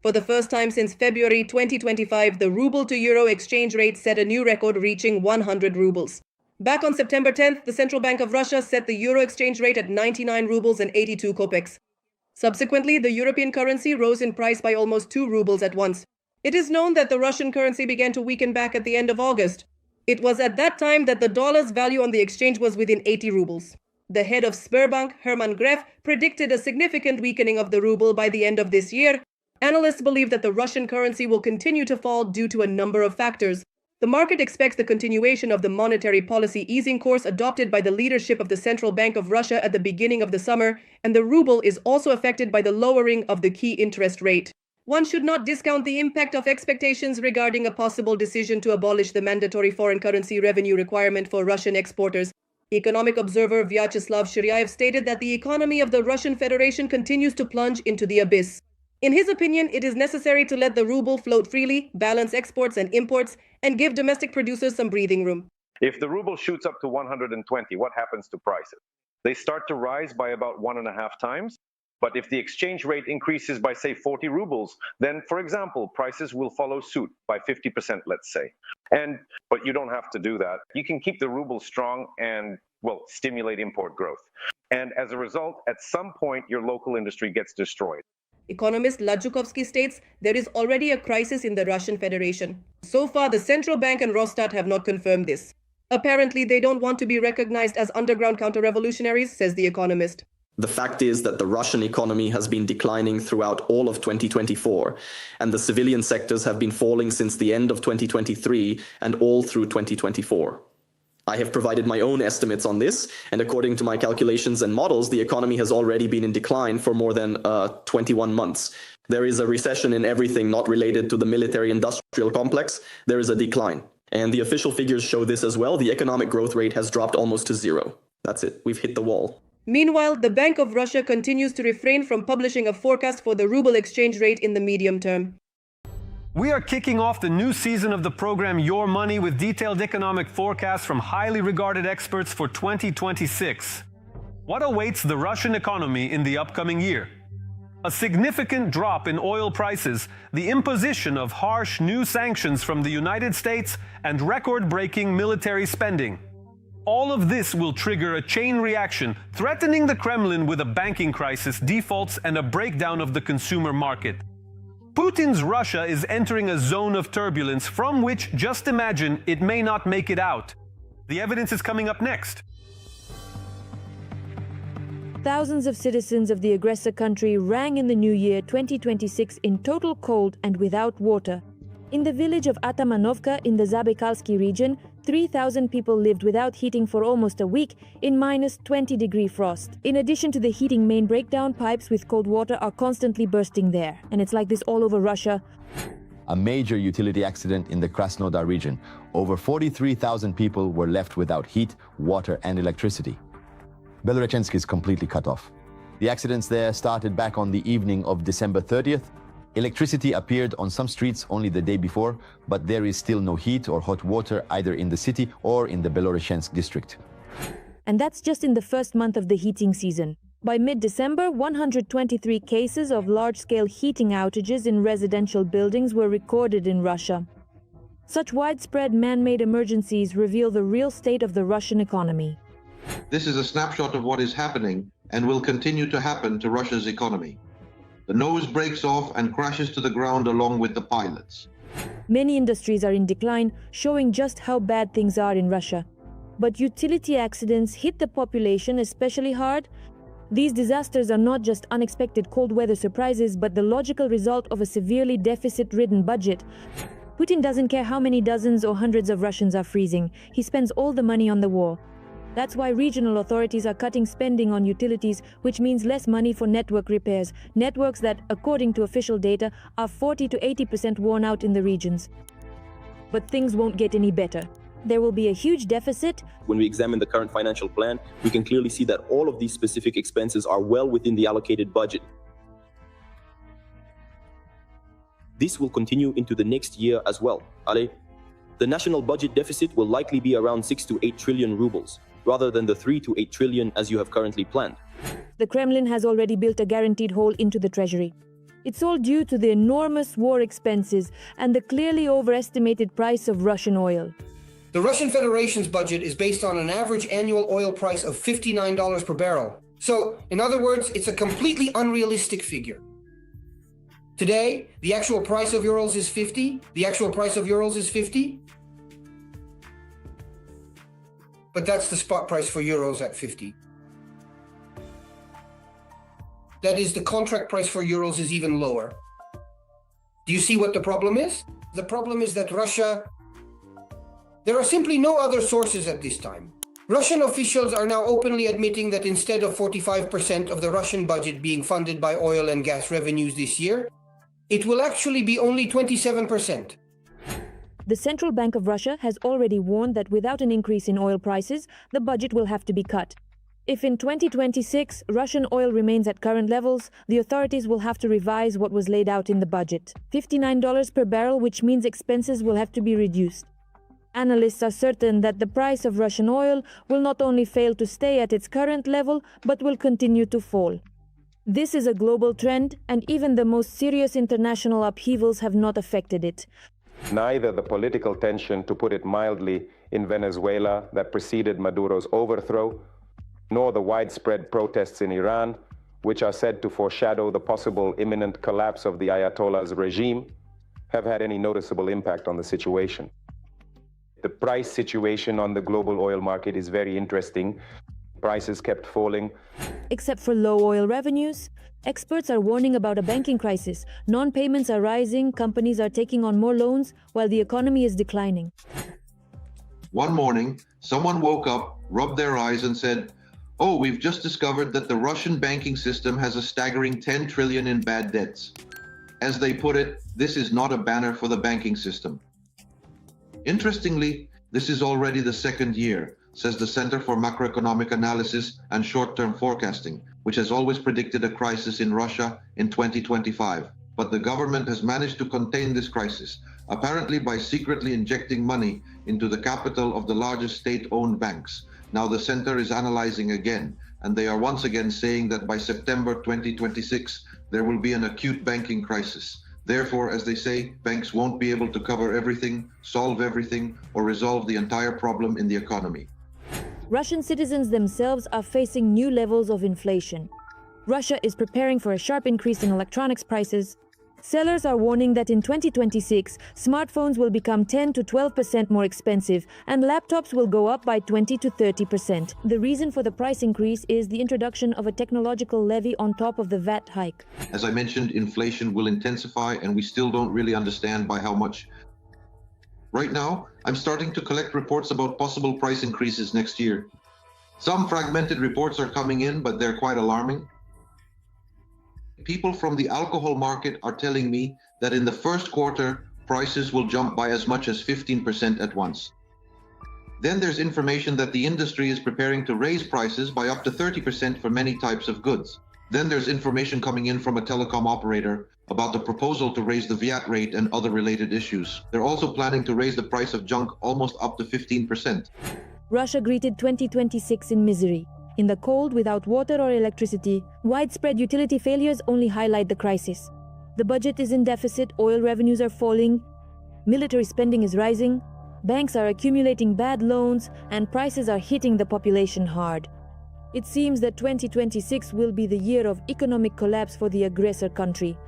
For the first time since February 2025, the ruble to euro exchange rate set a new record, reaching 100 rubles. Back on September 10th, the Central Bank of Russia set the euro exchange rate at 99 rubles and 82 kopecks. Subsequently, the European currency rose in price by almost 2 rubles at once. It is known that the Russian currency began to weaken back at the end of August. It was at that time that the dollar's value on the exchange was within 80 rubles. The head of Sberbank, Herman Gref, predicted a significant weakening of the ruble by the end of this year. Analysts believe that the Russian currency will continue to fall due to a number of factors. The market expects the continuation of the monetary policy easing course adopted by the leadership of the Central Bank of Russia at the beginning of the summer, and the ruble is also affected by the lowering of the key interest rate. One should not discount the impact of expectations regarding a possible decision to abolish the mandatory foreign currency revenue requirement for Russian exporters. Economic observer Vyacheslav Shiryaev stated that the economy of the Russian Federation continues to plunge into the abyss. In his opinion, it is necessary to let the ruble float freely, balance exports and imports, and give domestic producers some breathing room. If the ruble shoots up to 120, what happens to prices? They start to rise by about 1.5 times. But if the exchange rate increases by, say, 40 rubles, then, for example, prices will follow suit by 50%, let's say. But you don't have to do that. You can keep the ruble strong and, well, stimulate import growth. And as a result, at some point, your local industry gets destroyed. Economist Ladjukovsky states there is already a crisis in the Russian Federation. So far, the central bank and Rosstat have not confirmed this. Apparently, they don't want to be recognized as underground counter-revolutionaries, says the economist. The fact is that the Russian economy has been declining throughout all of 2024, and the civilian sectors have been falling since the end of 2023 and all through 2024. I have provided my own estimates on this, and according to my calculations and models, the economy has already been in decline for more than 21 months. There is a recession in everything not related to the military-industrial complex. There is a decline. And the official figures show this as well. The economic growth rate has dropped almost to zero. That's it. We've hit the wall. Meanwhile, the Bank of Russia continues to refrain from publishing a forecast for the ruble exchange rate in the medium term. We are kicking off the new season of the program Your Money with detailed economic forecasts from highly regarded experts for 2026. What awaits the Russian economy in the upcoming year? A significant drop in oil prices, the imposition of harsh new sanctions from the United States, and record-breaking military spending. All of this will trigger a chain reaction, threatening the Kremlin with a banking crisis, defaults, and a breakdown of the consumer market. Putin's Russia is entering a zone of turbulence from which, just imagine, it may not make it out. The evidence is coming up next. Thousands of citizens of the aggressor country rang in the new year 2026 in total cold and without water. In the village of Atamanovka in the Zabaikalsky region, 3,000 people lived without heating for almost a week in minus 20-degree frost. In addition to the heating main breakdown, pipes with cold water are constantly bursting there. And it's like this all over Russia. A major utility accident in the Krasnodar region. Over 43,000 people were left without heat, water and electricity. Belorechensky is completely cut off. The accidents there started back on the evening of December 30th. Electricity appeared on some streets only the day before, but there is still no heat or hot water either in the city or in the Belorechensky district. And that's just in the first month of the heating season. By mid-December, 123 cases of large-scale heating outages in residential buildings were recorded in Russia. Such widespread man-made emergencies reveal the real state of the Russian economy. This is a snapshot of what is happening and will continue to happen to Russia's economy. The nose breaks off and crashes to the ground along with the pilots. Many industries are in decline, showing just how bad things are in Russia. But utility accidents hit the population especially hard. These disasters are not just unexpected cold weather surprises, but the logical result of a severely deficit-ridden budget. Putin doesn't care how many dozens or hundreds of Russians are freezing. He spends all the money on the war. That's why regional authorities are cutting spending on utilities, which means less money for network repairs. Networks that, according to official data, are 40 to 80% worn out in the regions. But things won't get any better. There will be a huge deficit. When we examine the current financial plan, we can clearly see that all of these specific expenses are well within the allocated budget. This will continue into the next year as well. The national budget deficit will likely be around 6 to 8 trillion rubles, rather than the 3 to 8 trillion as you have currently planned. The Kremlin has already built a guaranteed hole into the treasury. It's all due to the enormous war expenses and the clearly overestimated price of Russian oil. The Russian Federation's budget is based on an average annual oil price of $59 per barrel. So, in other words, it's a completely unrealistic figure. Today, the actual price of Urals is 50. The actual price of Urals is 50. But that's the spot price for Urals at 50. That is, the contract price for Urals is even lower. Do you see what the problem is? The problem is that there are simply no other sources at this time. Russian officials are now openly admitting that instead of 45% of the Russian budget being funded by oil and gas revenues this year, it will actually be only 27%. The Central Bank of Russia has already warned that without an increase in oil prices, the budget will have to be cut. If in 2026 Russian oil remains at current levels, the authorities will have to revise what was laid out in the budget. $59 per barrel, which means expenses will have to be reduced. Analysts are certain that the price of Russian oil will not only fail to stay at its current level, but will continue to fall. This is a global trend, and even the most serious international upheavals have not affected it. Neither the political tension, to put it mildly, in Venezuela that preceded Maduro's overthrow, nor the widespread protests in Iran, which are said to foreshadow the possible imminent collapse of the Ayatollah's regime, have had any noticeable impact on the situation. The price situation on the global oil market is very interesting. Prices kept falling. Except for low oil revenues, experts are warning about a banking crisis. Non-payments are rising, companies are taking on more loans, while the economy is declining. One morning, someone woke up, rubbed their eyes and said, "Oh, we've just discovered that the Russian banking system has a staggering 10 trillion in bad debts." As they put it, this is not a banner for the banking system. Interestingly, this is already the second year, says the Center for Macroeconomic Analysis and Short-Term Forecasting, which has always predicted a crisis in Russia in 2025. But the government has managed to contain this crisis, apparently by secretly injecting money into the capital of the largest state-owned banks. Now the center is analyzing again, and they are once again saying that by September 2026, there will be an acute banking crisis. Therefore, as they say, banks won't be able to cover everything, solve everything, or resolve the entire problem in the economy. Russian citizens themselves are facing new levels of inflation. Russia is preparing for a sharp increase in electronics prices. Sellers are warning that in 2026, smartphones will become 10 to 12% more expensive and laptops will go up by 20 to 30%. The reason for the price increase is the introduction of a technological levy on top of the VAT hike. As I mentioned, inflation will intensify and we still don't really understand by how much. Right now, I'm starting to collect reports about possible price increases next year. Some fragmented reports are coming in, but they're quite alarming. People from the alcohol market are telling me that in the first quarter, prices will jump by as much as 15% at once. Then there's information that the industry is preparing to raise prices by up to 30% for many types of goods. Then there's information coming in from a telecom operator about the proposal to raise the VAT rate and other related issues. They're also planning to raise the price of junk almost up to 15%. Russia greeted 2026 in misery. In the cold, without water or electricity, widespread utility failures only highlight the crisis. The budget is in deficit, oil revenues are falling, military spending is rising, banks are accumulating bad loans, and prices are hitting the population hard. It seems that 2026 will be the year of economic collapse for the aggressor country.